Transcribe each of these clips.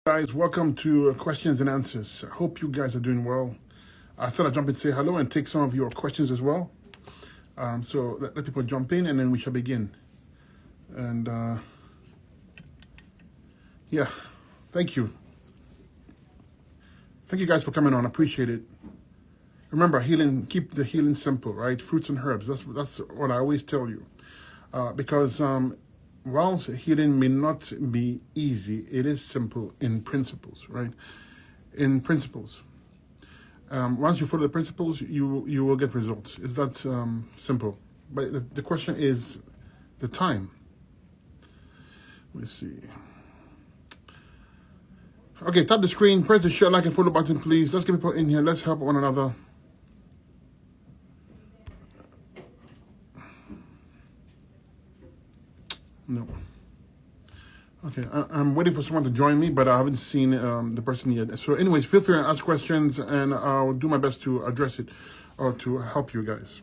Guys, welcome to questions and answers. I hope you guys are doing well. I thought I'd jump in and say hello and take some of your questions as well. So let people jump in and then we shall begin. And yeah, thank you. Thank you guys for coming on. I appreciate it. Remember, healing, keep the healing simple, right? Fruits and herbs. That's what I always tell you. Because whilst healing may not be easy, it is simple in principles, right? In principles. Once you follow the principles, you will get results. It's that simple. But the question is the time. Let's see. Okay, tap the screen, press the share, like, and follow button, please. Let's get people in here. Let's help one another. No. Okay, I'm waiting for someone to join me, but I haven't seen the person yet. So anyways, feel free to ask questions, and I'll do my best to address it or to help you guys.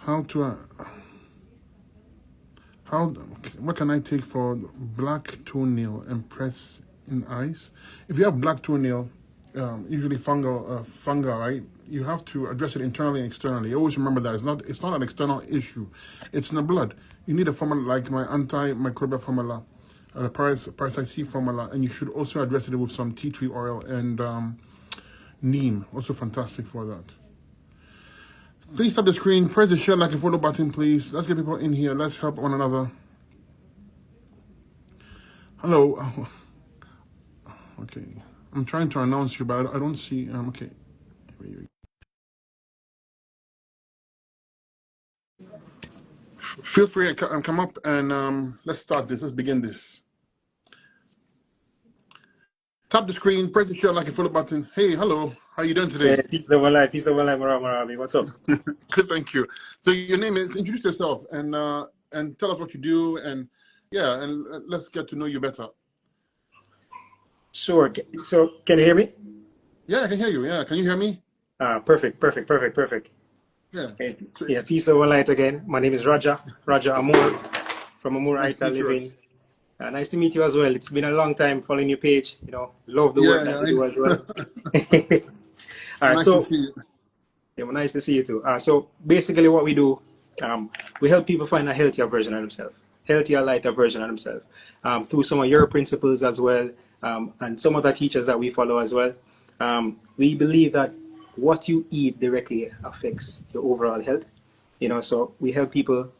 What can I take for black toenail and press in eyes? If you have black toenail, usually fungal, right? You have to address it internally and externally. Always remember that it's not an external issue. It's in the blood. You need a formula like my antimicrobial formula, parasite C formula, and you should also address it with some tea tree oil and neem. Also fantastic for that. Please tap the screen, press the share, like, and follow button, please. Let's get people in here. Let's help one another. Hello. Okay. I'm trying to announce you, but I don't see. Okay. Feel free to come up and let's start this. Let's begin this. Tap the screen, press the share, like, and follow button. Hey, hello. How you doing today? Peace of life, Miraherbals. What's up? Good, thank you. So your name is, introduce yourself and tell us what you do, and yeah, and let's get to know you better. Sure. So can you hear me? Yeah, I can hear you. Yeah, can you hear me? Perfect. Yeah. Okay. Yeah, peace of light again. My name is Raja Amor from Amor Nice Aita to meet you. Living. Nice to meet you as well. It's been a long time following your page. Love the work that you do as well. All right, Nice so to see you. yeah, well, nice to see you too. So basically what we do, we help people find a healthier version of themselves, healthier, lighter version of themselves, through some of your principles as well, and some of the teachers that we follow as well. We believe that what you eat directly affects your overall health. So we help people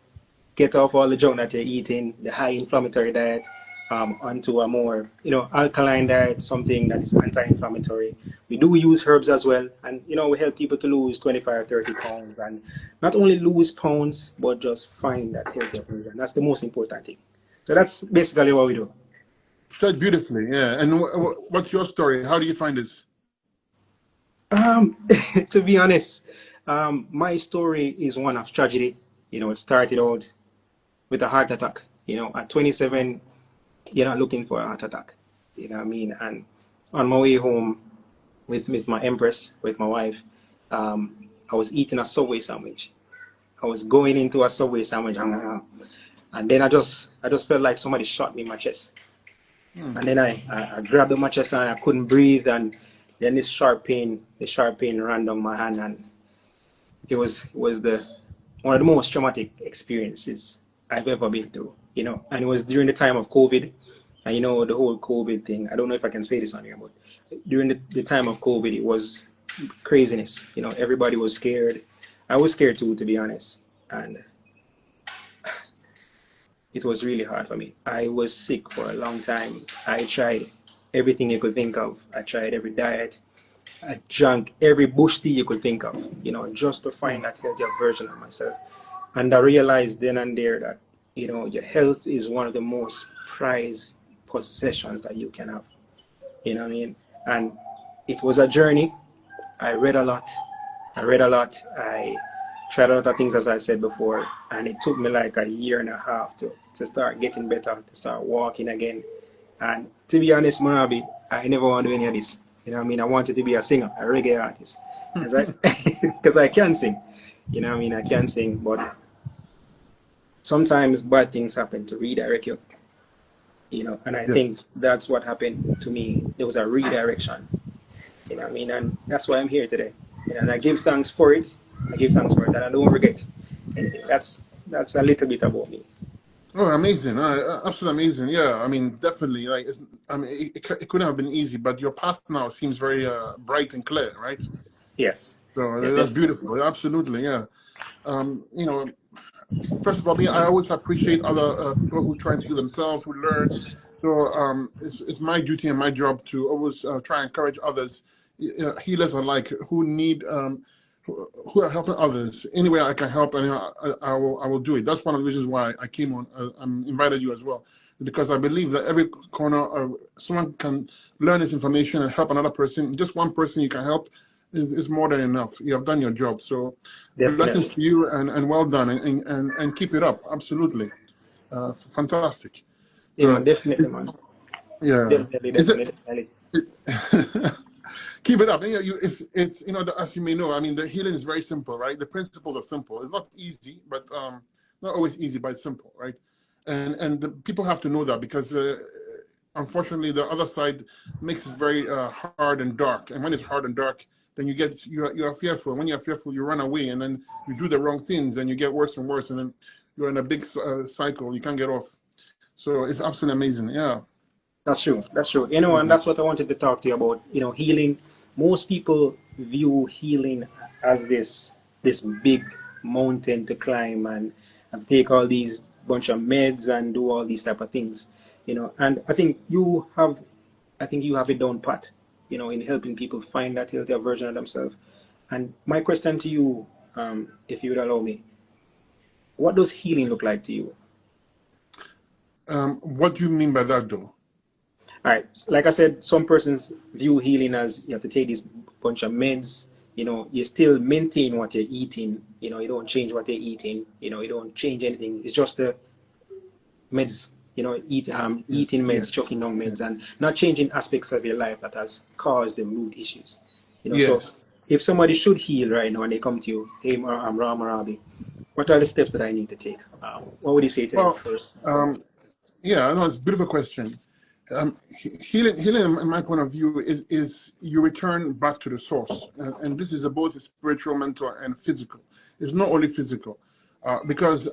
get off all the junk that you're eating, the high inflammatory diet, onto a more, alkaline diet, something that is anti-inflammatory. We do use herbs as well, and we help people to lose 25, 30 pounds, and not only lose pounds, but just find that healthier version. That's the most important thing. So that's basically what we do. Said beautifully, yeah. And what's your story? How do you find this? To be honest, my story is one of tragedy. It started out with a heart attack. At 27, you're not looking for a heart attack. You know what I mean? And on my way home with my empress, with my wife, I was eating a Subway sandwich. I was going into a Subway sandwich, and then I just felt like somebody shot me in my chest. And then I grabbed my chest and I couldn't breathe, and then the sharp pain ran down my hand, and it was one of the most traumatic experiences I've ever been through, and it was during the time of COVID, and the whole COVID thing. I don't know if I can say this on here, but during the time of COVID, it was craziness. Everybody was scared. I was scared too, to be honest, and it was really hard for me. I was sick for a long time. I tried everything you could think of. I tried every diet. I drank every bush tea you could think of, just to find that healthier version of myself. And I realized then and there that, your health is one of the most prized possessions that you can have. You know what I mean? And it was a journey. I read a lot. I tried a lot of things, as I said before, and it took me like a year and a half to start getting better, to start walking again. And to be honest, Marabi, I never want to do any of this. I wanted to be a singer, a reggae artist, because I can sing. I can sing, but sometimes bad things happen to redirect you. And I Yes. think that's what happened to me. There was a redirection, what I mean? And that's why I'm here today. And I give thanks for it. I give thanks for it, and I don't regret anything. That's a little bit about me. Oh, amazing! Absolutely amazing. Yeah, I mean, definitely. Like, I mean, it couldn't have been easy, but your path now seems very bright and clear, right? Yes. Yeah, So that's definitely. beautiful. Absolutely, yeah. You know, first of all, me, I always appreciate other people who try to heal themselves, who learn. So it's my duty and my job to always try and encourage others, healers alike, who need, who are helping others. Any way I can help, and I will do it. That's one of the reasons why I came on. Invited you as well, because I believe that every corner, someone can learn this information and help another person. Just one person you can help is more than enough. You have done your job. So blessings Definitely. to you, and well done, and keep it up. Absolutely. Fantastic. So Definitely, is, man. yeah, Definitely, is it, definitely, definitely. keep it up. And, it's as you may know, I mean, the healing is very simple, right? The principles are simple. It's not easy, but not always easy, but it's simple, right? And the people have to know that, because unfortunately the other side makes it very hard and dark. And when it's hard and dark, then you are fearful. When you're fearful, you run away, and then you do the wrong things, and you get worse and worse, and then you're in a big cycle. You can't get off. So it's absolutely amazing. Yeah. That's true. That's true. And Mhm. that's what I wanted to talk to you about. Healing. Most people view healing as this big mountain to climb and have to take all these bunch of meds and do all these type of things. And I think you have it down pat. In helping people find that healthier version of themselves. And my question to you, if you would allow me, what does healing look like to you? What do you mean by that, though? All right. Like I said, some persons view healing as you have to take this bunch of meds. You still maintain what you're eating. You don't change what you're eating. You don't change anything. It's just the meds. Yes, Eating meds, yes, choking down meds, yes, and not changing aspects of your life that has caused the root issues. So yes. if somebody should heal right now and they come to you, hey, I'm Ram Arabi, what are the steps that I need to take? What would you say to them Well, first and foremost? um, yeah, no, it's a beautiful question. Healing, in my point of view, is you return back to the source, and this is both spiritual, mental, and physical. It's not only physical, because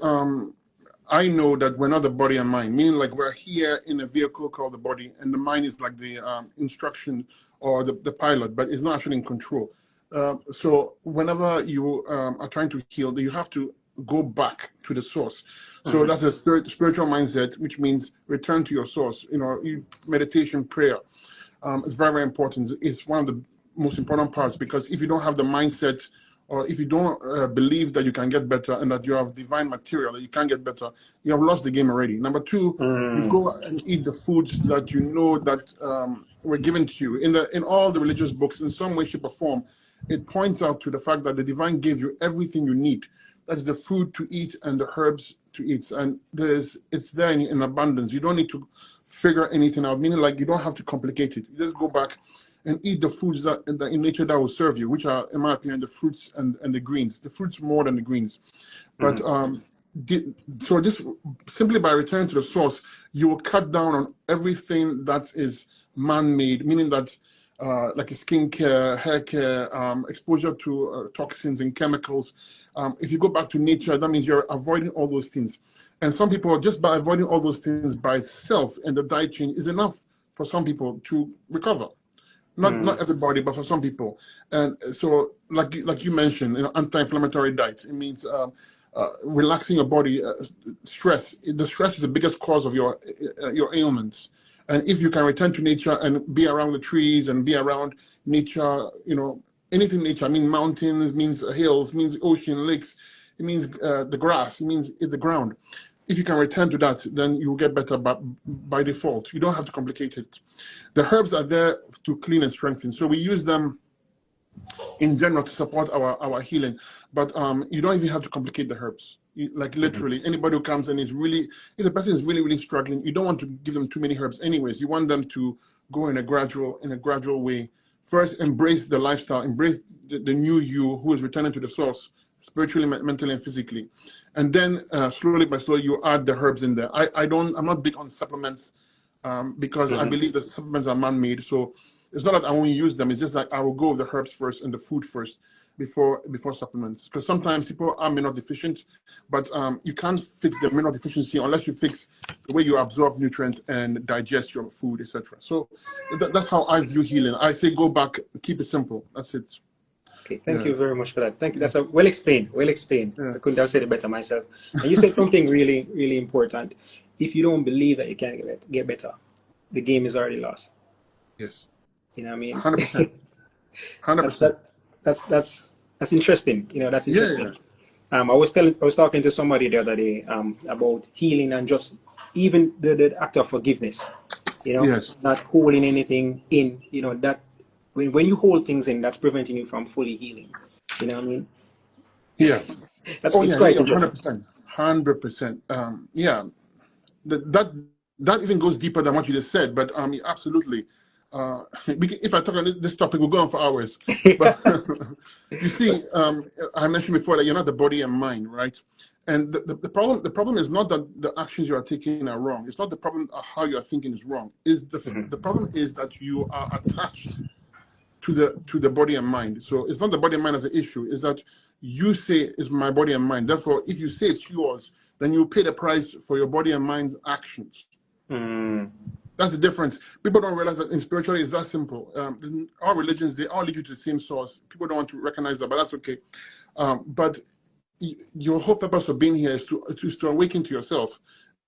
I know that we're not the body and mind, meaning like we're here in a vehicle called the body, and the mind is like the instruction or the pilot, but it's not actually in control. So whenever you are trying to heal, you have to go back to the source. So Mhm. that's a spiritual mindset, which means return to your source. Meditation, prayer. It's very, very important. It's one of the most important parts, because if you don't have the mindset, or if you don't believe that you can get better and that you have divine material that you can get better, you have lost the game already. Number two, you Mm. go and eat the foods that you know that were given to you in all the religious books. In some way, shape, or form, it points out to the fact that the divine gave you everything you need. That's the food to eat and the herbs to eat, and it's there in abundance. You don't need to figure anything out, meaning like you don't have to complicate it. You just go back and eat the foods that in nature that will serve you, which are, in my opinion, the fruits and the greens. The fruits more than the greens. But Mhm. so just simply by returning to the source, you will cut down on everything that is man-made, meaning that like skincare, hair care, exposure to toxins and chemicals. If you go back to nature, that means you're avoiding all those things. And some people, just by avoiding all those things by itself and the diet change is enough for some people to recover. Not Mm. everybody, but for some people. And so, like you mentioned, anti-inflammatory diet. It means relaxing your body. Stress. The stress is the biggest cause of your ailments. And if you can return to nature and be around the trees and be around nature, anything nature. I mean, mountains means hills, means ocean, lakes. It means the grass. It means the ground. If you can return to that, then you will get better by default. You don't have to complicate it. The herbs are there to clean and strengthen. So we use them in general to support our healing. But you don't even have to complicate the herbs. Like Mhm. literally, anybody who comes and if the person is really, really struggling, you don't want to give them too many herbs anyways. You want them to go in a gradual way. First, embrace the lifestyle, embrace the new you who is returning to the source, spiritually, mentally, and physically. And then slowly by slowly, you add the herbs in there. I'm not big on supplements. because I believe that supplements are man-made. So it's not that I won't use them. It's just that I will go with the herbs first and the food first before supplements. Because sometimes people are mineral deficient, but you can't fix the mineral deficiency unless you fix the way you absorb nutrients and digest your food, etc. So that's how I view healing. I say go back, keep it simple. That's it. Okay, thank you very much for that. Thank you. That's a well explained. Well explained. I couldn't have said it better myself. And you said something really, really important. If you don't believe that you can get better, the game is already lost. Yes. You know what I mean? 100%. 100%. That's interesting. You know, that's interesting. I was talking to somebody the other day about healing and just even the act of forgiveness. You know, not holding anything in. You know that when you hold things in, that's preventing you from fully healing. You know what I mean? Yeah. It's quite interesting. 100%. 100%. Yeah. That even goes deeper than what you just said, but absolutely. If I talk on this topic, we'll go on for hours. But you see, I mentioned before that you're not the body and mind, right? And the problem is not that the actions you are taking are wrong. It's not the problem of how you are thinking is wrong. The problem is that you are attached to the body and mind. So it's not the body and mind as an issue. It's that you say it's my body and mind. Therefore, if you say it's yours, then you pay the price for your body and mind's actions. That's the difference. People don't realize that in spirituality it's that simple. All religions, they all lead you to the same source. People don't want to recognize that, but that's okay. But your whole purpose of being here is to awaken to yourself.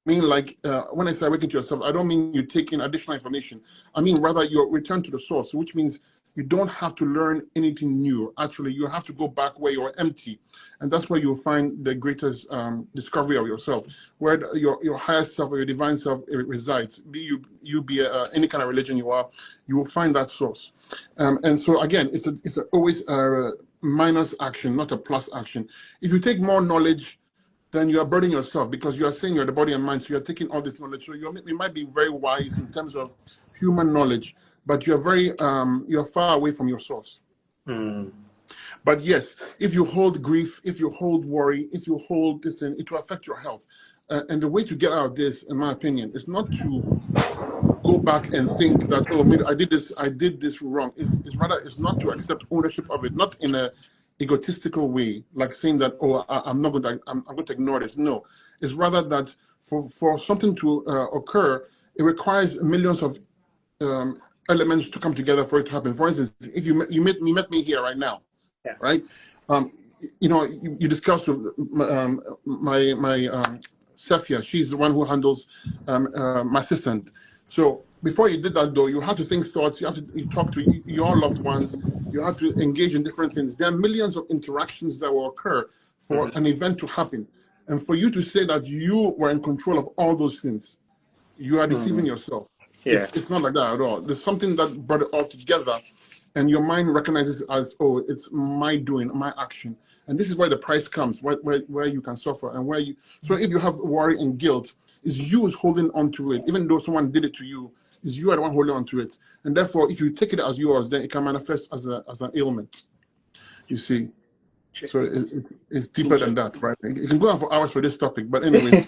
I mean, like, when I say awaken to yourself, I don't mean you take in additional information. I mean, rather, you return to the source, which means you don't have to learn anything new. Actually, you have to go back where you're empty. And that's where you'll find the greatest discovery of yourself, where your highest self or your divine self resides. Be you be any kind of religion you are, you will find that source. And so, again, it's always a minus action, not a plus action. If you take more knowledge, then you are burdening yourself because you are saying you're the body and mind. So you're taking all this knowledge. So you might be very wise in terms of human knowledge, but you're you're far away from your source. But yes, if you hold grief, if you hold worry, if you hold this thing, it will affect your health. And the way to get out of this, in my opinion, is not to go back and think that, oh, maybe I did this wrong. It's not to accept ownership of it, not in a egotistical way, like saying that, oh, I'm going to ignore this. No, it's rather that for something to occur, it requires millions of elements to come together for it to happen. For instance, if you met me here right now, right? You discussed with my Safia. She's the one who handles my assistant. So before you did that, though, you had to think thoughts. You talk to your loved ones. You have to engage in different things. There are millions of interactions that will occur for an event to happen. And for you to say that you were in control of all those things, you are deceiving yourself. It's not like that at all. There's something that brought it all together, and your mind recognizes it as, oh, it's my doing, my action. And this is where the price comes, where you can suffer and where you. So if you have worry and guilt, it's you who's holding on to it, even though someone did it to you. Is you are the one holding on to it, and therefore, if you take it as yours, then it can manifest as an ailment. You see, so it's deeper than that, right? You can go on for hours for this topic, but anyways,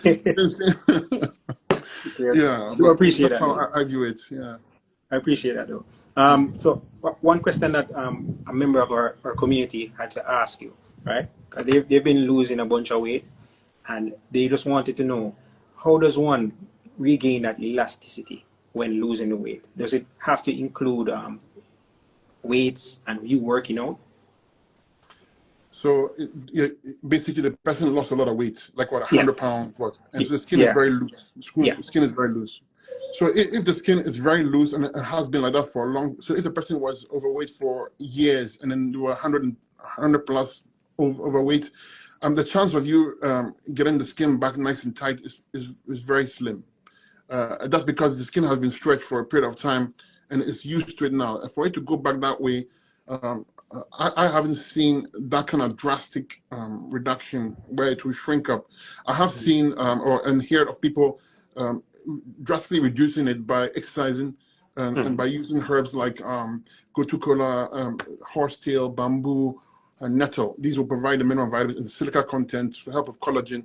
yeah. I appreciate that's that. How I view it. Yeah, I appreciate that, though. So one question that a member of our community had to ask you, right? Because they've been losing a bunch of weight, and they just wanted to know, how does one regain that elasticity when losing the weight? Does it have to include weights and you working out? So basically, the person lost a lot of weight, like what, 100 pounds, and so the skin is very loose. Skin is very loose. So if the skin is very loose and it has been like that for a long, so if the person was overweight for years and then they were 100 plus overweight, the chance of you getting the skin back nice and tight is very slim. That's because the skin has been stretched for a period of time and it's used to it now. And for it to go back that way, I haven't seen that kind of drastic reduction where it will shrink up. I have seen and heard of people drastically reducing it by exercising and by using herbs like gotu-kola, horsetail, bamboo, and nettle. These will provide the mineral vitamins and the silica content to help with collagen.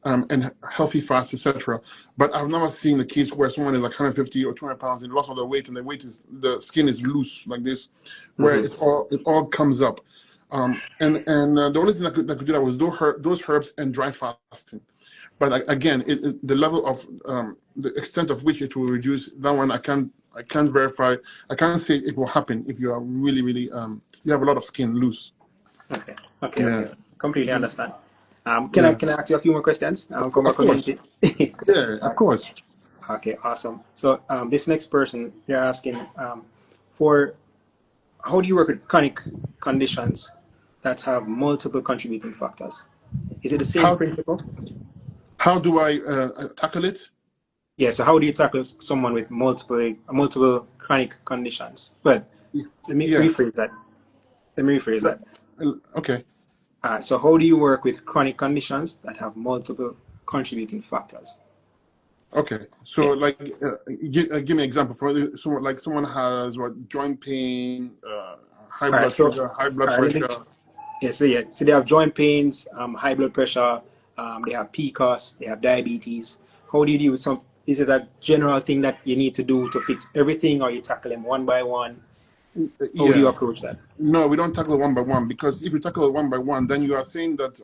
and healthy fast, etc. But I've never seen the case where someone is like 150 or 200 pounds and lost all the weight, and the skin is loose like this, where Mm-hmm. it all comes up. The only thing that could do that was those herbs and dry fasting. But again, the level of the extent of which it will reduce, that one I can't verify. I can't say it will happen if you are really really you have a lot of skin loose. Okay. Okay. Yeah, Okay. Completely understand. yeah, Can I ask you a few more questions from our of course. community? Yeah, All of right. course. Okay. Awesome. So this next person, they're asking for how do you work with chronic conditions that have multiple contributing factors? Is it the same How principle? how do I tackle it? Yeah. So how do you tackle someone with multiple chronic conditions? Well, let me Yeah. rephrase that. Let me rephrase Like, that. okay. So how do you work with chronic conditions that have multiple contributing factors? Okay. So Yeah. like, give me an example for someone like someone has what joint pain, high All right. blood So, sugar, high blood all right. Let me. pressure. Yeah. So they have joint pains, high blood pressure. They have PCOS. They have diabetes. How do you deal with some? Is it a general thing that you need to do to fix everything, or you tackle them one by one? How do you Yeah. approach that? No, we don't tackle it one by one because if you tackle it one by one, then you are saying that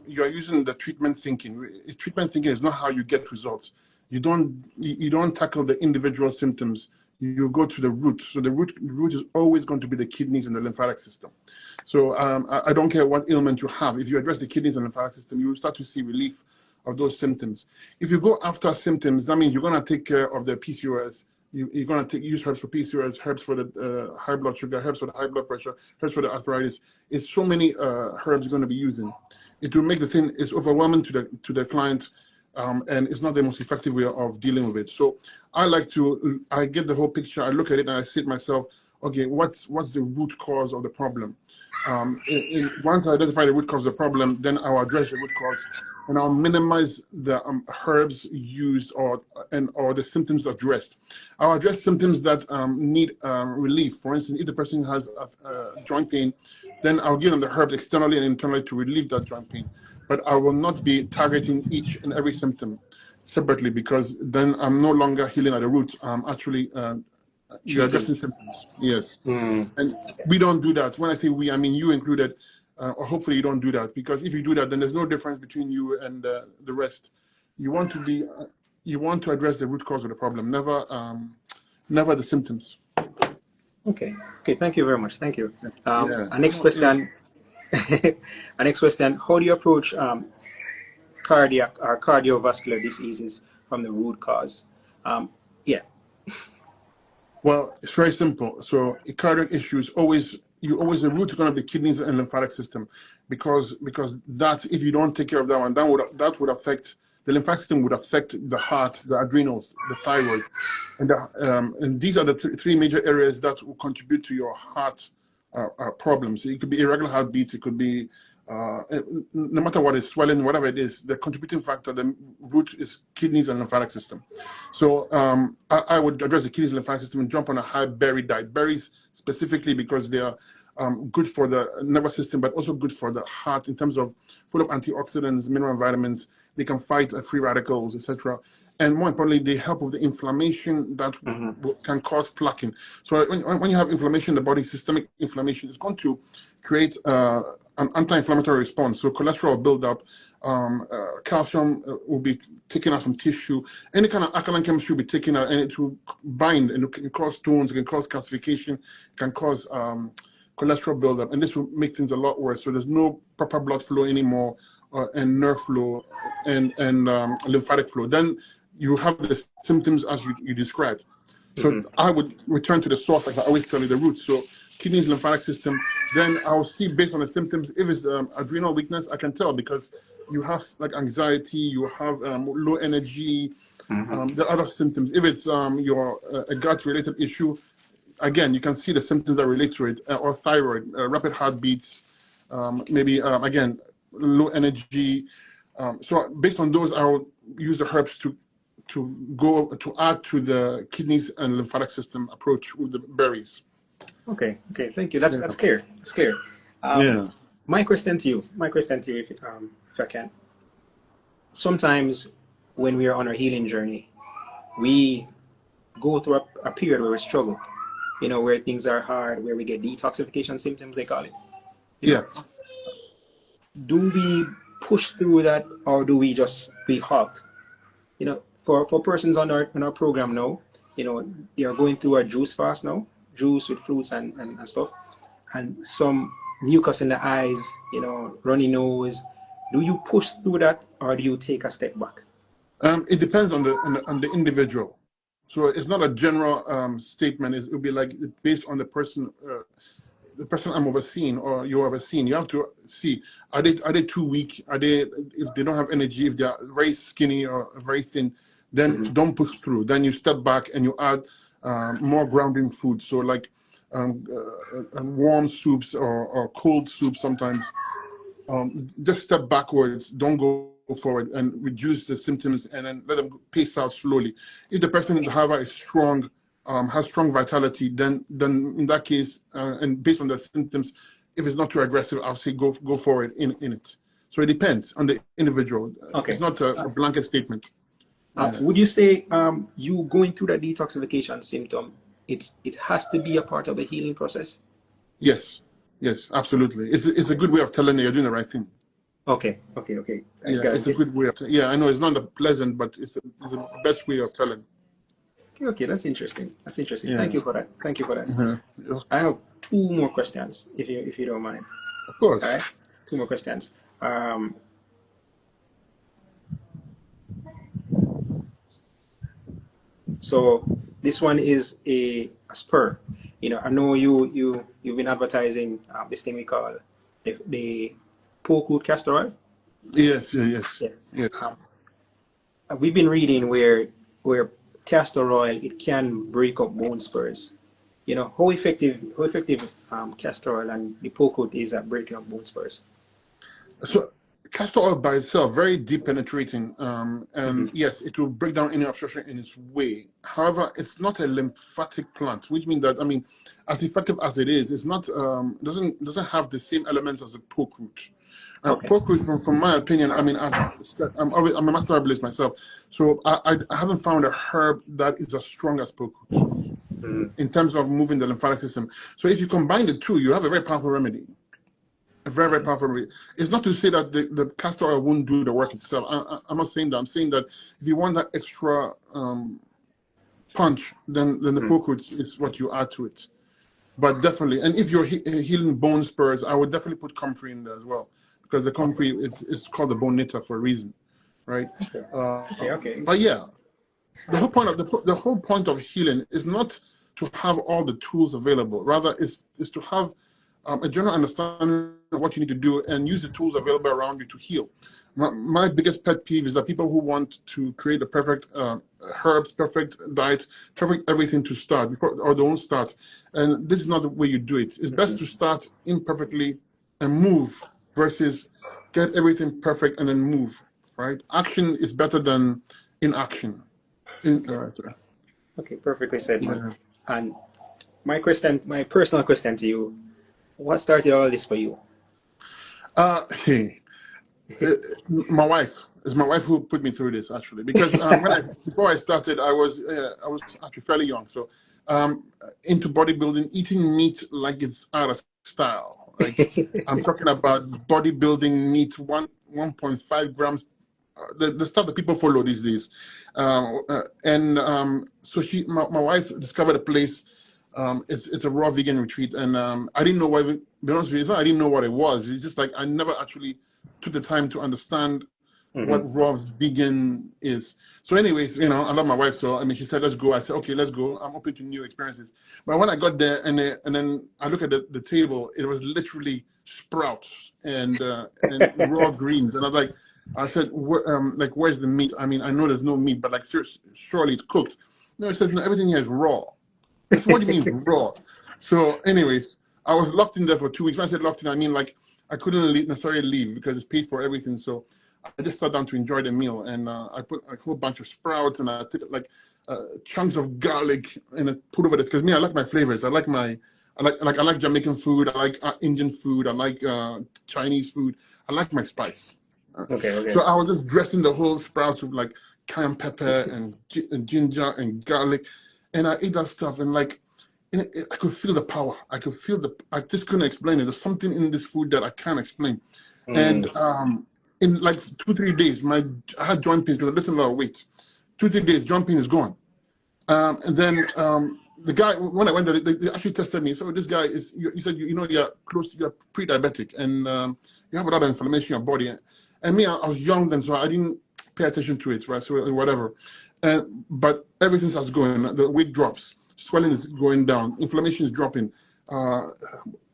you are using the treatment thinking. Treatment thinking is not how you get results. You don't tackle the individual symptoms. You go to the root. So the root is always going to be the kidneys and the lymphatic system. So I don't care what ailment you have. If you address the kidneys and lymphatic system, you will start to see relief of those symptoms. If you go after symptoms, that means you're going to take care of the PCOS. You're going to use herbs for PCOS, herbs for the high blood sugar, herbs for the high blood pressure, herbs for the arthritis. It's so many herbs you're going to be using. It will make the thing is overwhelming to the client, and it's not the most effective way of dealing with it. So I get the whole picture. I look at it and I say to myself, okay, what's the root cause of the problem? Once I identify the root cause of the problem, then I'll address the root cause, and I'll minimize the herbs used or the symptoms addressed. I'll address symptoms that need relief. For instance, if the person has a joint pain, then I'll give them the herbs externally and internally to relieve that joint pain. But I will not be targeting each and every symptom separately because then I'm no longer healing at the root. I'm actually you're Treating. addressing symptoms. Yes. Mm. And we don't do that. When I say we, I mean you included, or hopefully you don't do that, because if you do that, then there's no difference between you and the rest. You want to be, you want to address the root cause of the problem, never the symptoms. Okay. Okay. Thank you very much. Thank you. Yeah. Our next question. Our next question: how do you approach cardiac or cardiovascular diseases from the root cause? Yeah. Well, it's very simple. So cardiac issues the root is going to be kidneys and lymphatic system, because that if you don't take care of that one, that would affect the lymphatic system, would affect the heart, the adrenals, the thyroid, and these are the three major areas that will contribute to your heart problems. It could be irregular heartbeats. It could be no matter what is swelling, whatever it is, the contributing factor, the root is kidneys and lymphatic system. So I would address the kidneys and lymphatic system and jump on a high berry diet. Berries specifically because they are good for the nervous system, but also good for the heart in terms of full of antioxidants, mineral vitamins. They can fight free radicals, etc. And more importantly, they help with the inflammation that can cause plaquing. So when you have inflammation in the body, systemic inflammation is going to create an anti-inflammatory response. So cholesterol buildup, calcium will be taken out from tissue. Any kind of alkaline chemistry will be taken out, and it will bind, and it can cause stones, it can cause calcification, it can cause cholesterol buildup, and this will make things a lot worse. So there's no proper blood flow anymore, and nerve flow, and lymphatic flow. Then you have the symptoms as you described. So I would return to the source, like I always tell you, the root. So kidneys, lymphatic system. Then I'll see based on the symptoms. If it's adrenal weakness, I can tell because you have like anxiety, you have low energy, the other symptoms. If it's your a gut-related issue, again, you can see the symptoms that relate to it, or thyroid, rapid heartbeats, maybe again low energy. So based on those, I'll use the herbs to add to the kidneys and lymphatic system approach with the berries. Okay. Okay. Thank you. That's clear. That's clear. Yeah. My question to you. My question to you, if I can. sometimes when we are on our healing journey, we go through a period where we struggle, where things are hard, where we get detoxification symptoms, they call it. You Yeah. know, do we push through that or do we just be halt? For persons on our program now, they are going through a juice fast now, juice with fruits and stuff, and some mucus in the eyes, runny nose. Do you push through that or do you take a step back? It depends on the individual. So it's not a general statement. It will be like based on the person I'm overseeing or you're overseeing. You have to see, are they too weak? Are they, if they don't have energy, if they're very skinny or very thin, then don't push through. Then you step back and you add more grounding food. So like warm soups or cold soups sometimes. Just step backwards, don't go forward, and reduce the symptoms, and then let them pace out slowly. If the person, however, is strong, has strong vitality, then in that case, and based on the symptoms, if it's not too aggressive, I'll say go forward in it. So it depends on the individual. It's Okay. not a blanket statement. Would you say you going through that detoxification symptom, it has to be a part of the healing process? Yes, absolutely. It's a good way of telling that you're doing the right thing. Okay. I Yeah, got it's a it. good way of. Yeah, I know it's not pleasant, but it's the best way of telling. Okay, that's interesting. Yeah. Thank you for that. Mhm. I have two more questions, if you don't mind. Of All course. right, two more questions. So this one is a spur. I know you've been advertising this thing we call the pork root castor oil. Yes, yes, Yes. yes. Um, we've been reading where castor oil it can break up bone spurs. How effective castor oil and the pork root is at breaking up bone spurs. So castor oil by itself, very deep penetrating, Mm-hmm. and yes, it will break down any obstruction in its way. However, it's not a lymphatic plant, which means that as effective as it is, it's not doesn't have the same elements as a pork root. Okay. Pork root, from my opinion, I'm a master herbalist myself, so I haven't found a herb that is as strong as pork root Mm-hmm. in terms of moving the lymphatic system. So if you combine the two, you have a very powerful remedy. A very, very powerful remedy. It's not to say that the castor oil won't do the work itself. I'm not saying that. I'm saying that if you want that extra punch, then the pork root is what you add to it. But definitely, and if you're healing bone spurs, I would definitely put comfrey in there as well, because the comfrey is called the bone knitter for a reason, right? Okay. Okay. But yeah, the whole point of healing is not to have all the tools available. Rather, is to have a general understanding of what you need to do and use the tools available around you to heal. My biggest pet peeve is that people who want to create the perfect herbs, perfect diet, perfect everything to start before, or they won't start. And this is not the way you do it. It's best to start imperfectly and move versus get everything perfect and then move. Right? Action is better than inaction. Okay, perfectly said, man. Yeah. And my personal question to you, what started all this for you? Hey, my wife. It's my wife who put me through this actually, because before I started, I was actually fairly young, so into bodybuilding, eating meat like it's out of style. Like I'm talking about bodybuilding meat, 1.5 grams, the stuff that people follow these days. And so my wife discovered a place. It's a raw vegan retreat, and I didn't know what. To be honest with you, it's not I didn't know what it was. It's just like I never actually took the time to understand what raw vegan is. So, anyways, I love my wife, so I mean, she said, "Let's go." I said, "Okay, let's go." I'm open to new experiences. But when I got there, and then I look at the table, it was literally sprouts and raw greens, and I said, where's the meat? I mean, I know there's no meat, but like, seriously, surely it's cooked. No, it says no, everything here is raw. I said, what do you mean raw? So, anyways, I was locked in there for 2 weeks. When I said locked in, I mean like I couldn't necessarily leave because it's paid for everything. So I just sat down to enjoy the meal, and I put a whole bunch of sprouts, and I took like chunks of garlic and I put over this because me, I like my flavors. I like Jamaican food. I like Indian food. I like Chinese food. I like my spice. Okay, So okay. I was just dressing the whole sprouts with like cayenne pepper and ginger and garlic, and I ate that stuff and like, I could feel the power. I could feel I just couldn't explain it. There's something in this food that I can't explain. And Mm. in like 2 3 days, I had joint pains because I lost a lot of weight. 2 3 days, joint pain is gone. And then the guy, when I went there, they actually tested me. So this guy is, you said, you know, you're close, you're pre-diabetic and you have a lot of inflammation in your body. And me, I was young then, so I didn't pay attention to it, right? So whatever. But everything starts going, the weight drops, swelling is going down, inflammation is dropping. Uh,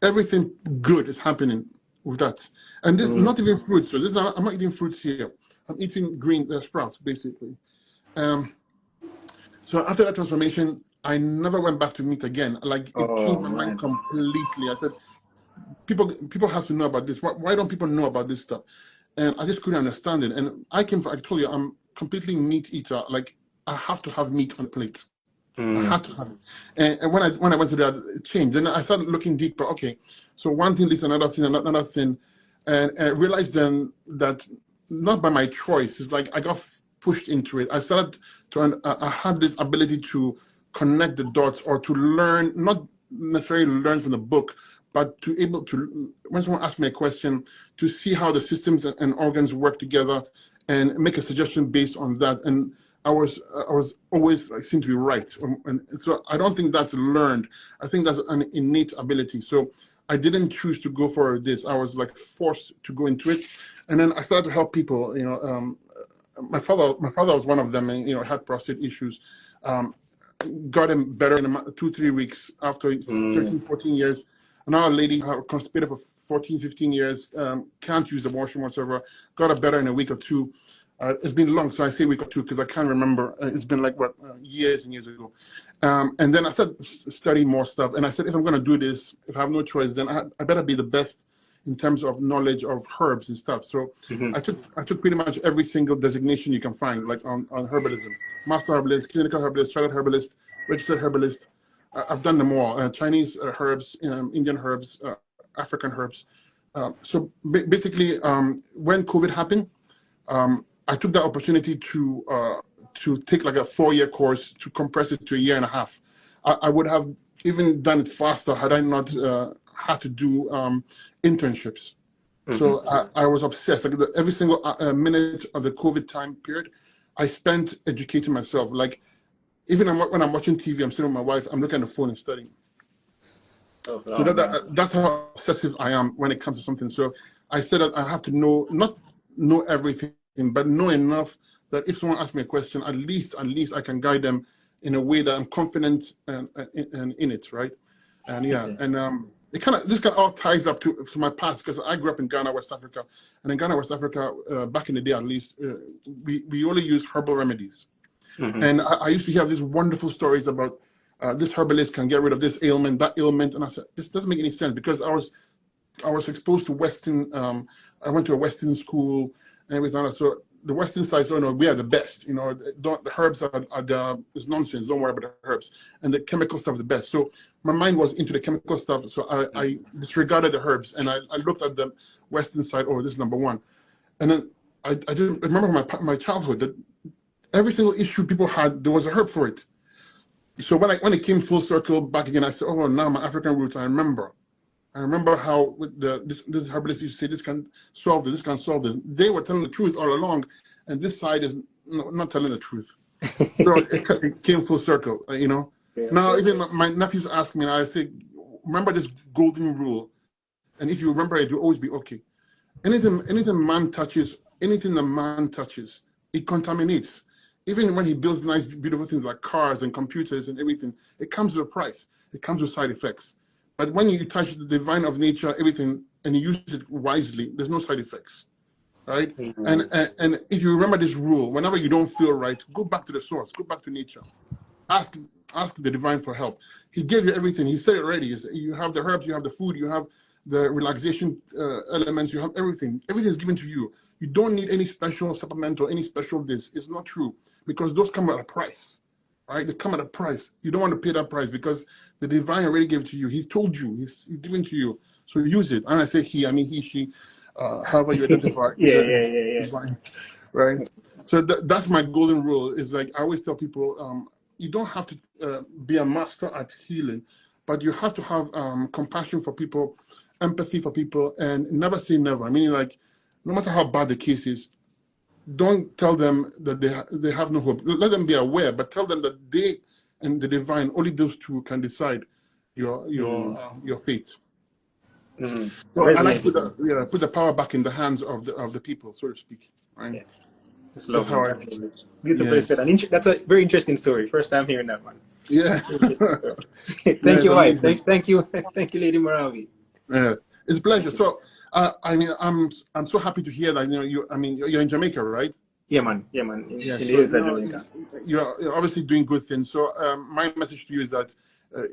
Everything good is happening with that. And this, Mm. not even fruits. So I'm not eating fruits here. I'm eating green sprouts, basically. Um, so after that transformation, I never went back to meat again. Like it changed Oh my mind man. completely. I said, people have to know about this. Why don't people know about this stuff? And I just couldn't understand it. And I told you, I'm completely meat eater. Like I have to have meat on the plate. I Mm. had to have it. And when I went to that, it changed. Then I started looking deeper. Okay, so one thing leads to another thing, and I realized then that not by my choice. It's like I got pushed into it. I started to. I had this ability to connect the dots or to learn, not necessarily learn from the book, but to able to, when someone asks me a question, to see how the systems and organs work together and make a suggestion based on that. And I was always like seem to be right, and so I don't think that's learned. I think that's an innate ability. So I didn't choose to go for this. I was like forced to go into it, and then I started to help people. You know, my father was one of them, and you know had prostate issues. Um, got him better in 2 3 weeks after Mm. 13 14 years. Another lady constipated for 14 15 years, can't use the washroom whatsoever, got her better in a week or two. It's been long, so I say week or two because I can't remember. It's been like years and years ago. And then I started studying more stuff, and I said, if I'm going to do this, if I have no choice, then I better be the best in terms of knowledge of herbs and stuff. So Mm-hmm. I took pretty much every single designation you can find, like on herbalism: master herbalist, clinical herbalist, chartered herbalist, registered herbalist. I've done them all: Chinese herbs, Indian herbs, African herbs. Basically, when COVID happened, I took that opportunity to take like a 4 year course to compress it to a year and a half. I would have even done it faster had I not had to do internships. Mm-hmm. So I was obsessed. Like every single minute of the COVID time period, I spent educating myself. Like even when I'm watching TV, I'm sitting with my wife, I'm looking at the phone and studying. Oh, So oh man. that's how obsessive I am when it comes to something. So I said that I have to know, not know everything, but know enough that if someone asks me a question, at least I can guide them in a way that I'm confident and in it, right? And yeah, Okay. and this kind of all ties up to my past because I grew up in Ghana, West Africa, and in Ghana, West Africa, back in the day at least, we only use herbal remedies. Mm-hmm. And I used to hear these wonderful stories about this herbalist can get rid of this ailment, that ailment, and I said this doesn't make any sense because I was exposed to Western. I went to a Western school and everything else. So the Western side, so no, we are the best. You know, the herbs is nonsense. Don't worry about the herbs, and the chemical stuff is the best. So my mind was into the chemical stuff. So I disregarded the herbs and I looked at the Western side. Oh, this is number one. And then I didn't remember my childhood that every single issue people had, there was a herb for it. So when it came full circle back again, I said, oh, now my African roots. I remember. I remember how with this herbalist used to say this can solve this can solve this. They were telling the truth all along, and this side is not telling the truth. So it came full circle, you know. Yeah, Now yeah. even my nephews ask me, and I say, remember this golden rule, and if you remember it, you'll always be okay. Anything the man touches, it contaminates. Even when he builds nice, beautiful things like cars and computers and everything, it comes with a price. It comes with side effects. But when you touch the divine of nature, everything, and you use it wisely, there's no side effects, right? Mm-hmm. And if you remember this rule, whenever you don't feel right, go back to the source, go back to nature. Ask ask the divine for help. He gave you everything. He said it already. You have the herbs, you have the food, you have the relaxation elements, you have everything. Everything is given to you. You don't need any special supplement or any special this. It's not true because those come at a price, right? They come at a price. You don't want to pay that price because the divine already gave it to you. He told you. He's given to you. So use it. And I say he, I mean he, she. however you identify Yeah, yeah, yeah, yeah. is fine, right? So that's my golden rule. Is like I always tell people, you don't have to be a master at healing, but you have to have compassion for people, empathy for people, and never say never. I mean, like, no matter how bad the case is, don't tell them that they have no hope. Let them be aware, but tell them that they and the divine, only those two can decide your fate. So I like to Resonated, bro. put the power back in the hands of the people, so to speak. Right? Yeah, that's That's lovely. how That's lovely. Beautifully yeah said. And that's a very interesting story. First time hearing that one. yeah Very interesting story. yeah. Thank It's you, wife. amazing. Thank you, thank you, Lady Moravi. Yeah, it's a pleasure. Thank you. So I mean, I'm so happy to hear that you're in Jamaica, right? Yeah, man. Yeah, man. Yeah, In the so hills of Jamaica. you're obviously doing good things. So my message to you is that uh,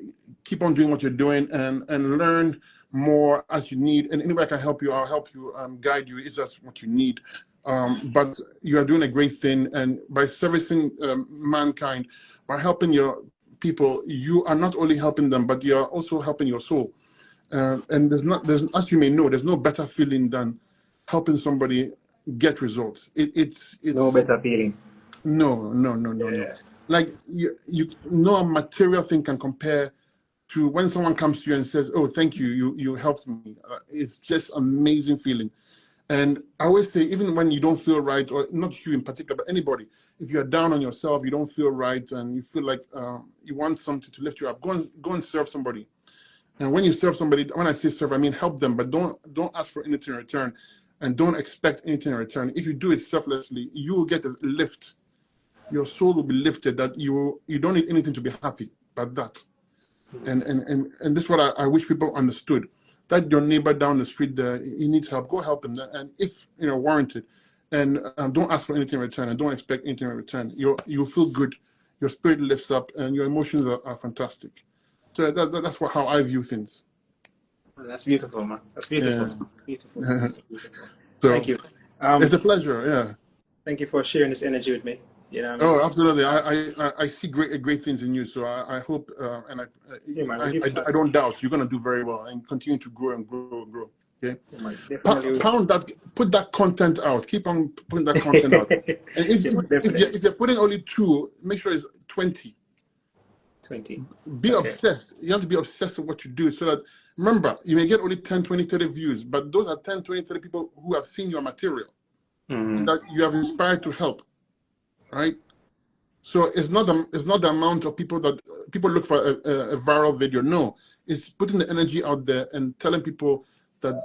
keep on doing what you're doing and learn more as you need. And anywhere I can help you, I'll help you, guide you if that's what you need. But you are doing a great thing, and by servicing mankind, by helping your people, you are not only helping them, but you are also helping your soul. And there's as you may know, there's no better feeling than helping somebody get results. No It's better feeling. no. Yeah. Like no material thing can compare to when someone comes to you and says, "Oh, thank you, you helped me." It's just amazing feeling. And I always say, even when you don't feel right, or not you in particular, but anybody, if you're down on yourself, you don't feel right, and you feel like you want something to lift you up, go and serve somebody. And when you serve somebody, when I say serve, I mean help them, but don't ask for anything in return, and don't expect anything in return. If you do it selflessly, you will get a lift. Your soul will be lifted. That you don't need anything to be happy but that. And this is what I wish people understood. That your neighbor down the street, he needs help. Go help him, and if warranted, and don't ask for anything in return, and don't expect anything in return. You feel good, your spirit lifts up, and your emotions are fantastic. So that's how I view things. That's beautiful, man. That's beautiful. Yeah. Beautiful, beautiful, beautiful. So Thank you. it's a pleasure. Yeah. Thank you for sharing this energy with me. You know what I mean? Oh, absolutely. I see great things in you. So I hope and Yeah, man. I'll give I thanks. don't doubt you're gonna do very well and continue to grow and grow and grow. Okay. Yeah, man. Definitely will. Pound that. Put that content out. Keep on putting that content out. And Yeah, man, definitely. if you're putting only 2, make sure it's 20. 20. Be Okay. obsessed. You have to be obsessed with what you do. So that, remember, you may get only 10, 20, 30 views, but those are 10, 20, 30 people who have seen your material and that you have inspired to help. Right. So it's not the amount of people that people look for a viral video. No, it's putting the energy out there and telling people that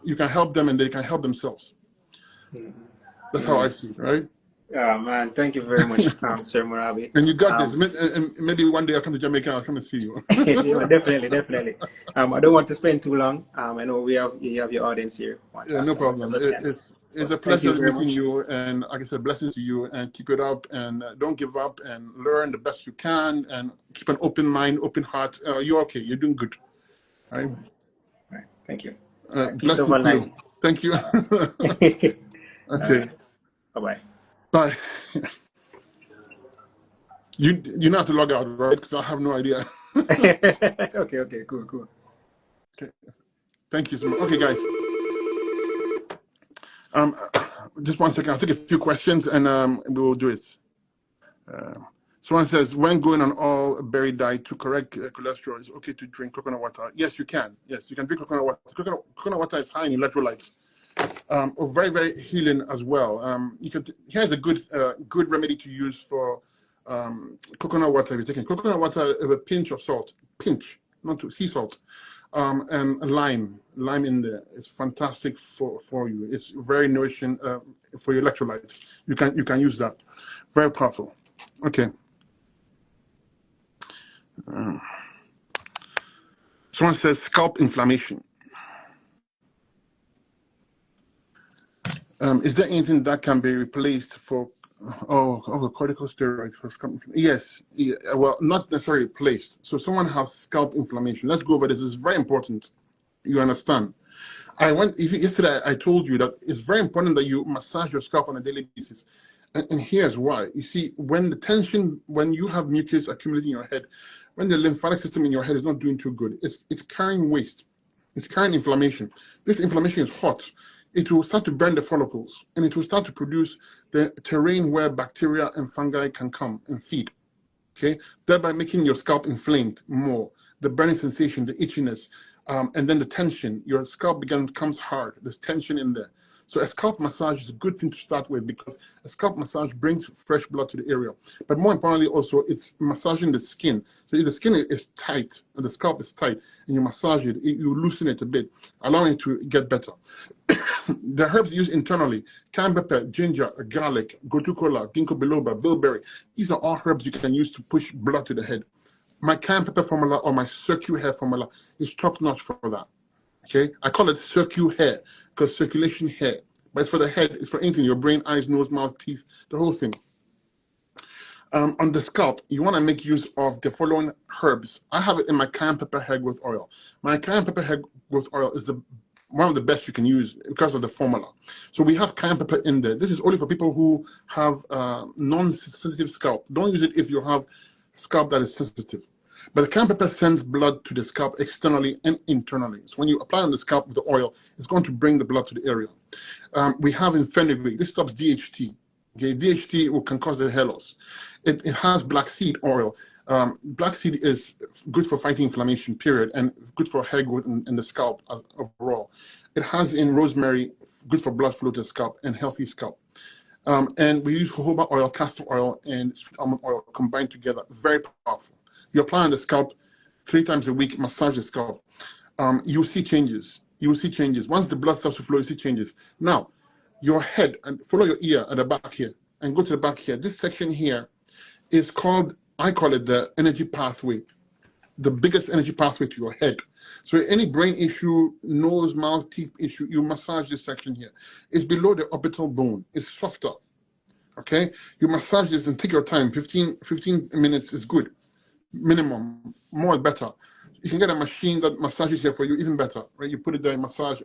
you can help them and they can help themselves. That's how I see it, right? Oh, man. Thank you very much, Sir Moravi. And you got this. And maybe one day I'll come to Jamaica. I'll come and see you. Yeah, definitely, definitely. I don't want to spend too long. I know you have your audience here. Yeah, no problem. It's a Thank you pleasure very meeting much. you, and like I said, blessings to you, and keep it up, and don't give up, and learn the best you can, and keep an open mind, open heart. You're okay. You're doing good. Right? Right. Thank you. Peace Blessings over to you. line. Thank you. All right. Okay. Bye-bye. Bye. You know how to log out, right? Because I have no idea. Okay, cool. Okay. Thank you so much. Okay, guys. Just 1 second. I'll take a few questions and we will do it. Someone says, when going on all berry diet to correct cholesterol, it's okay to drink coconut water. Yes, you can. Yes, you can drink coconut water. Coconut water is high in electrolytes. Very, very healing as well. Here's a good remedy to use for coconut water. If you're taking coconut water with a pinch of salt, not sea salt, and lime in there. It's fantastic for you. It's very nourishing for your electrolytes. You can use that. Very powerful. Okay. Someone says scalp inflammation. Is there anything that can be replaced for corticosteroids for scalp inflammation? Yes. Yeah, well, not necessarily replaced. So someone has scalp inflammation. Let's go over this. It's very important. You understand? Yesterday I told you that it's very important that you massage your scalp on a daily basis. And here's why. You see, when you have mucus accumulating in your head, when the lymphatic system in your head is not doing too good, it's carrying waste. It's carrying inflammation. This inflammation is hot. It will start to burn the follicles, and it will start to produce the terrain where bacteria and fungi can come and feed. Okay, thereby making your scalp inflamed more, the burning sensation, the itchiness, and then the tension. Your scalp becomes hard. There's tension in there. So a scalp massage is a good thing to start with because a scalp massage brings fresh blood to the area. But more importantly, also, it's massaging the skin. So if the skin is tight and the scalp is tight and you massage it, you loosen it a bit, allowing it to get better. The herbs used internally, cayenne pepper, ginger, garlic, gotu-kola, ginkgo biloba, bilberry. These are all herbs you can use to push blood to the head. My cayenne pepper formula or my circu hair formula is top notch for that. Okay, I call it circu hair because circulation hair, but it's for the head, it's for anything, your brain, eyes, nose, mouth, teeth, the whole thing. On the scalp, you want to make use of the following herbs. I have it in my cayenne pepper hair growth oil. My cayenne pepper hair growth oil is one of the best you can use because of the formula. So we have cayenne pepper in there. This is only for people who have non-sensitive scalp. Don't use it if you have scalp that is sensitive. But the cayenne pepper sends blood to the scalp externally and internally. So when you apply on the scalp with the oil, it's going to bring the blood to the area. We have in fenugreek. This stops DHT. Okay, DHT can cause the hair loss. It has black seed oil. Black seed is good for fighting inflammation, period, and good for hair growth in the scalp overall. It has in rosemary, good for blood flow to the scalp and healthy scalp. And we use jojoba oil, castor oil, and sweet almond oil combined together. Very powerful. You apply on the scalp 3 times a week, massage the scalp. You'll see changes. You will see changes. Once the blood starts to flow, you see changes. Now, your head, and follow your ear at the back here, and go to the back here. This section here is called, I call it the energy pathway, the biggest energy pathway to your head. So any brain issue, nose, mouth, teeth issue, you massage this section here. It's below the orbital bone. It's softer, okay? You massage this and take your time. 15 minutes is good, minimum, more better. You can get a machine that massages here for you, even better, right? You put it there, massage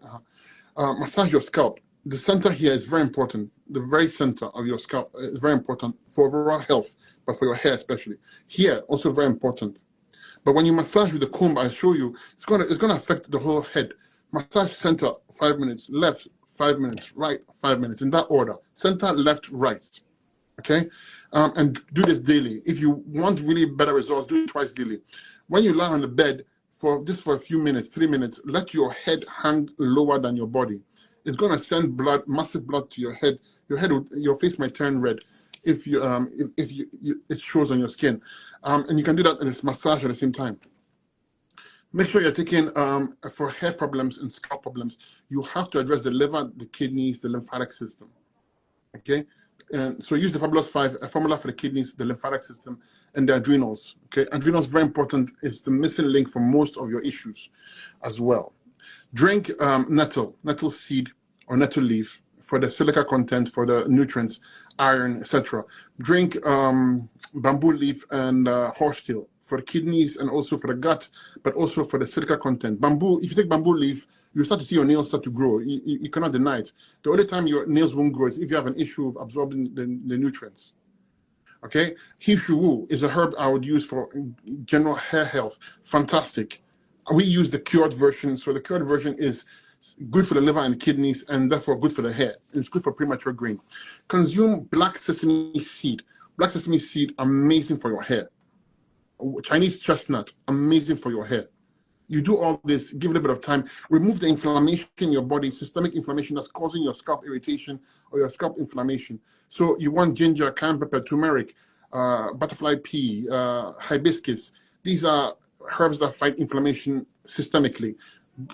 your scalp. The center here is very important. The very center of your scalp is very important for overall health, but for your hair especially. Here, also very important. But when you massage with the comb, I show you, it's gonna affect the whole head. Massage center, 5 minutes, left, 5 minutes, right, 5 minutes, in that order. Center, left, right, okay? And do this daily. If you want really better results, do it twice daily. When you lie on the bed, for a few minutes, 3 minutes, let your head hang lower than your body. It's going to send blood, massive blood to your head. Your face might turn red if it shows on your skin. And you can do that in a massage at the same time. Make sure you're taking, for hair problems and scalp problems, you have to address the liver, the kidneys, the lymphatic system, okay? And so use the Fabulous 5, a formula for the kidneys, the lymphatic system, and the adrenals, okay? Adrenals, very important. It's the missing link for most of your issues as well. Drink nettle seed or nettle leaf for the silica content, for the nutrients, iron, etc. Drink bamboo leaf and horsetail for the kidneys and also for the gut, but also for the silica content. Bamboo, if you take bamboo leaf, you start to see your nails start to grow. You cannot deny it. The only time your nails won't grow is if you have an issue of absorbing the nutrients. Okay? Hishu is a herb I would use for general hair health. Fantastic. We use the cured version. So the cured version is good for the liver and kidneys and therefore good for the hair. It's good for premature graying. Consume black sesame seed. Black sesame seed, amazing for your hair. Chinese chestnut, amazing for your hair. You do all this, give it a bit of time, remove the inflammation in your body, systemic inflammation that's causing your scalp irritation or your scalp inflammation. So you want ginger, cayenne pepper, turmeric, butterfly pea, hibiscus. These are herbs that fight inflammation systemically.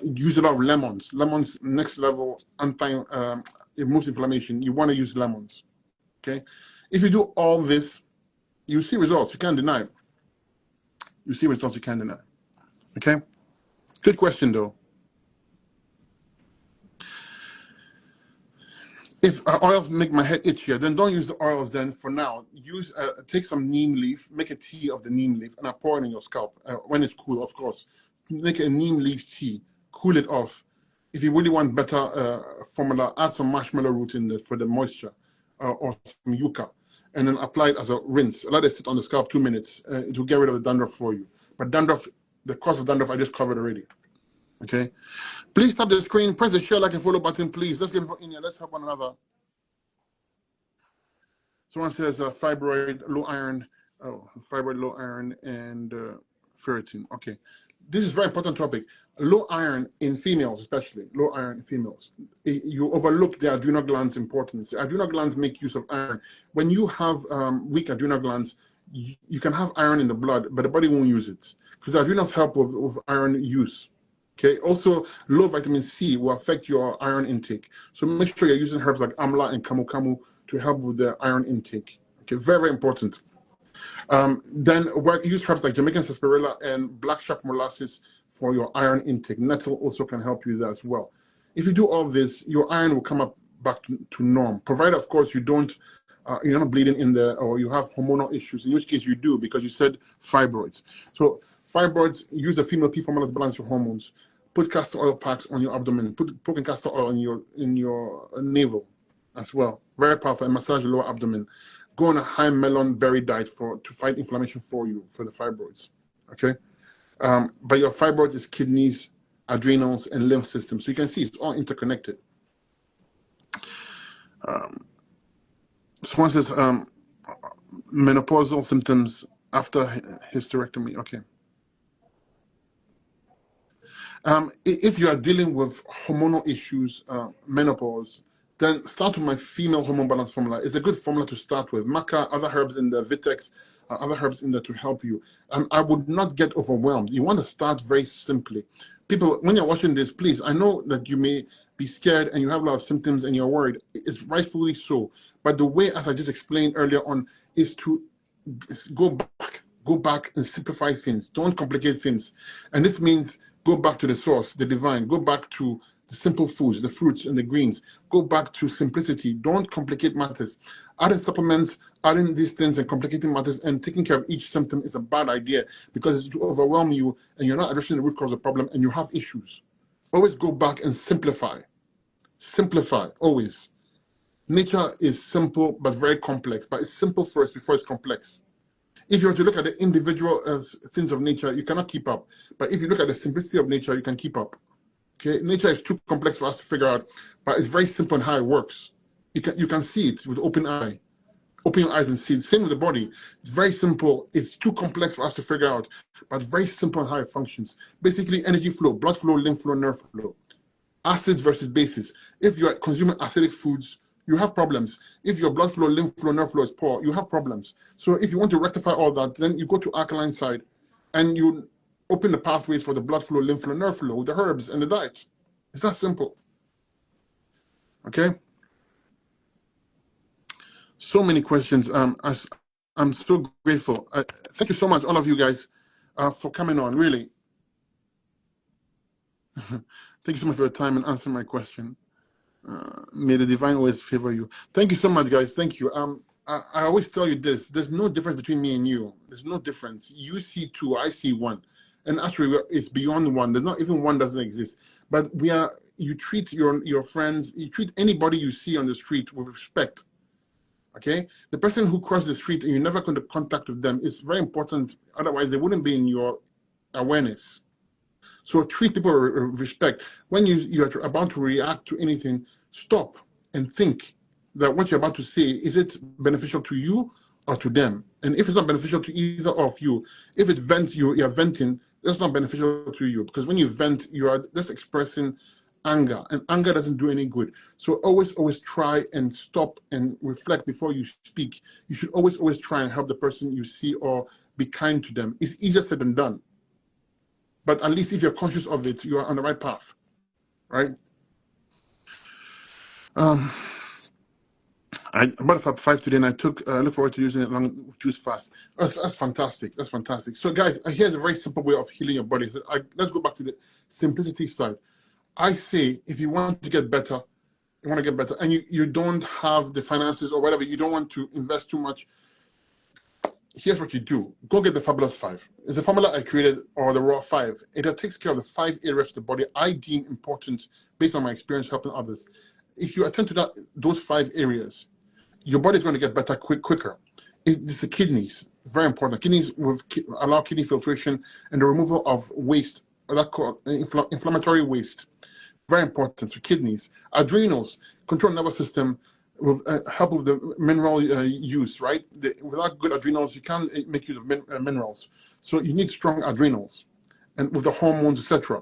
Use a lot of lemons. Lemons, next level, it removes inflammation. You want to use lemons, okay? If you do all this, you see results. You can't deny it. You see results you can't deny, okay? Good question, though. If oils make my head itchier, then don't use the oils then for now. Take some neem leaf, make a tea of the neem leaf, and pour it in your scalp when it's cool, of course. Make a neem leaf tea, cool it off. If you really want better formula, add some marshmallow root in there for the moisture or some yucca, and then apply it as a rinse. Let it sit on the scalp 2 minutes. It will get rid of the dandruff for you. But dandruff, the cause of dandruff, I just covered already. Okay. Please tap the screen, press the share, like, and follow button, please. Let's get in here. Let's help one another. Someone says fibroid, low iron, fibroid, low iron, and ferritin. Okay. This is a very important topic. Low iron in females, especially low iron in females. You overlook the adrenal glands' importance. The adrenal glands make use of iron. When you have weak adrenal glands, you can have iron in the blood, but the body won't use it because the adrenals help with iron use. Okay. Also, low vitamin C will affect your iron intake. So make sure you're using herbs like amla and camu camu to help with the iron intake. Okay, very, very important. Then use herbs like Jamaican sarsaparilla and black sharp molasses for your iron intake. Nettle also can help you with that as well. If you do all of this, your iron will come up back to norm, provided, of course, you're not bleeding in there or you have hormonal issues, in which case you do because you said fibroids. So fibroids, use the female P formula to balance your hormones. Put castor oil packs on your abdomen. Put pork and castor oil in your navel as well. Very powerful. And massage the lower abdomen. Go on a high melon berry diet to fight inflammation for the fibroids. Okay, but your fibroids is kidneys, adrenals, and lymph system. So you can see it's all interconnected. Someone says menopausal symptoms after hysterectomy. Okay. If you are dealing with hormonal issues, menopause, then start with my female hormone balance formula. It's a good formula to start with. Maca, other herbs in the Vitex, other herbs in there to help you. I would not get overwhelmed. You want to start very simply. People, when you're watching this, please, I know that you may be scared and you have a lot of symptoms and you're worried. It's rightfully so. But the way, as I just explained earlier on, is to go back and simplify things. Don't complicate things. And this means go back to the source, the divine. Go back to the simple foods, the fruits and the greens. Go back to simplicity. Don't complicate matters. Adding supplements, adding these things and complicating matters and taking care of each symptom is a bad idea because it will overwhelm you and you're not addressing the root cause of the problem and you have issues. Always go back and simplify. Simplify, always. Nature is simple but very complex, but it's simple first before it's complex. If you were to look at the individual things of nature, you cannot keep up. But if you look at the simplicity of nature, you can keep up. Okay, nature is too complex for us to figure out, but it's very simple in how it works. You can see it with open eye. Open your eyes and see it. Same with the body. It's very simple. It's too complex for us to figure out, but very simple in how it functions. Basically, energy flow, blood flow, lymph flow, nerve flow. Acids versus bases. If you are consuming acidic foods, you have problems. If your blood flow, lymph flow, nerve flow is poor, you have problems. So if you want to rectify all that, then you go to alkaline side and you open the pathways for the blood flow, lymph flow, nerve flow with the herbs and the diet. It's that simple. Okay? So many questions. I'm so grateful. Thank you so much, all of you guys, for coming on, really. Thank you so much for your time and answering my question. May the divine always favor you. Thank you so much, guys. Thank you. I always tell you this. There's no difference between me and you. There's no difference. You see two, I see one. And actually, it's beyond one. There's not even one doesn't exist. But you treat your friends, you treat anybody you see on the street with respect. Okay? The person who crosses the street and you're never going to contact with them is very important. Otherwise, they wouldn't be in your awareness. So treat people with respect. When you're about to react to anything, stop and think that what you're about to say, is it beneficial to you or to them? And if it's not beneficial to either of you, if it vents, you're venting, that's not beneficial to you. Because when you vent, you are just expressing anger, and anger doesn't do any good. So always try and stop and reflect before you speak. You should always try and help the person you see or be kind to them. It's easier said than done. But at least if you're conscious of it, you are on the right path, right? I bought a Fab 5 today, and I look forward to using it along with Juice Fast. That's fantastic. That's fantastic. So, guys, here's a very simple way of healing your body. Let's go back to the simplicity side. I say if you want to get better, and you don't have the finances or whatever, you don't want to invest too much, here's what you do. Go get the Fabulous 5. It's a formula I created, or the Raw 5. It takes care of the 5 areas of the body I deem important based on my experience helping others. If you attend to those 5 areas, your body's going to get better quicker. It's the kidneys, very important. Kidneys allow kidney filtration and the removal of waste inflammatory waste. Very important. So kidneys, adrenals, control nervous system, with help with the mineral use, right? Without good adrenals, you can't make use of minerals. So you need strong adrenals, and with the hormones, etc.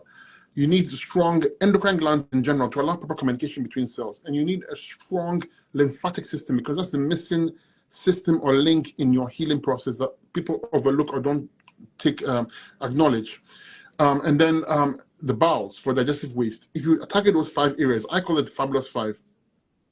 You need strong endocrine glands in general to allow proper communication between cells, and you need a strong lymphatic system because that's the missing system or link in your healing process that people overlook or don't acknowledge. And then the bowels for digestive waste. If you target those 5 areas, I call it fabulous 5,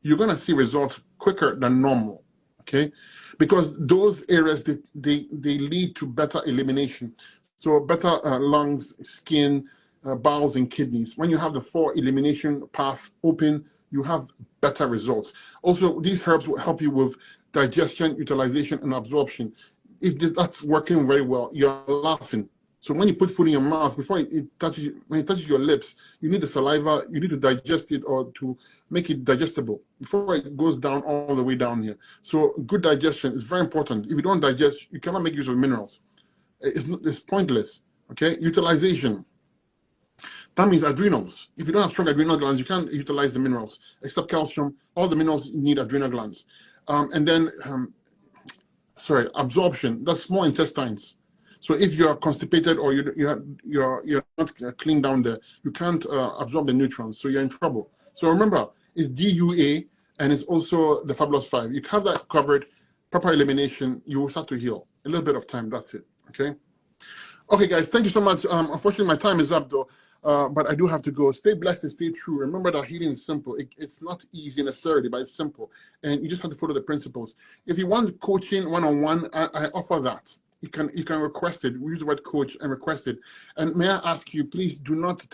you're going to see results quicker than normal, okay? Because those areas, they lead to better elimination. So better lungs, skin, bowels, and kidneys. When you have the 4 elimination paths open, you have better results. Also, these herbs will help you with digestion, utilization, and absorption. If that's working very well, you're laughing. So when you put food in your mouth, before it touches, when it touches your lips, you need the saliva, you need to digest it or to make it digestible before it goes down all the way down here. So good digestion is very important. If you don't digest, you cannot make use of minerals. It's pointless, okay? Utilization. That means adrenals. If you don't have strong adrenal glands, you can't utilize the minerals. Except calcium, all the minerals need adrenal glands. And then, absorption, that's small intestines. So if you're constipated or you're not clean down there, you can't absorb the nutrients, so you're in trouble. So remember, it's DUA and it's also the Fabulous 5. You have that covered, proper elimination, you will start to heal. A little bit of time, that's it, okay? Okay, guys, thank you so much. Unfortunately, my time is up, though, but I do have to go. Stay blessed and stay true. Remember that healing is simple. It's not easy necessarily, but it's simple. And you just have to follow the principles. If you want coaching one-on-one, I offer that. You can request it. We use the word coach and request it. And may I ask you, please do not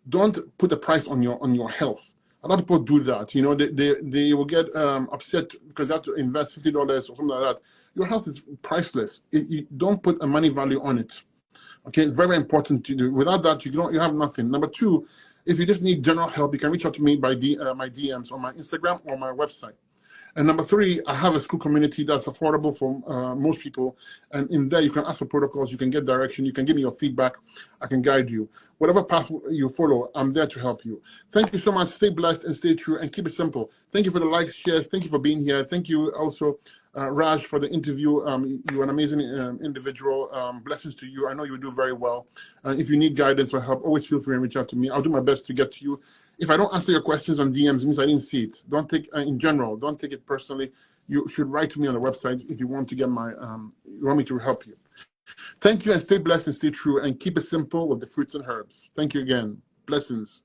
don't put a price on your health. A lot of people do that. You know, they will get upset because they have to invest $50 or something like that. Your health is priceless. You don't put a money value on it. Okay, it's very important to do. Without that, you have nothing. Number 2, if you just need general help, you can reach out to me by my DMs on my Instagram or my website. And number 3, I have a school community that's affordable for most people. And in there, you can ask for protocols, you can get direction, you can give me your feedback, I can guide you. Whatever path you follow, I'm there to help you. Thank you so much. Stay blessed and stay true and keep it simple. Thank you for the likes, shares. Thank you for being here. Thank you also, Raj, for the interview. You're an amazing individual. Blessings to you. I know you do very well. If you need guidance or help, always feel free and reach out to me. I'll do my best to get to you. If I don't answer your questions on DMs, it means I didn't see it. Don't take, in general, don't take it personally. You should write to me on the website if you want to get you want me to help you. Thank you and stay blessed and stay true and keep it simple with the fruits and herbs. Thank you again. Blessings.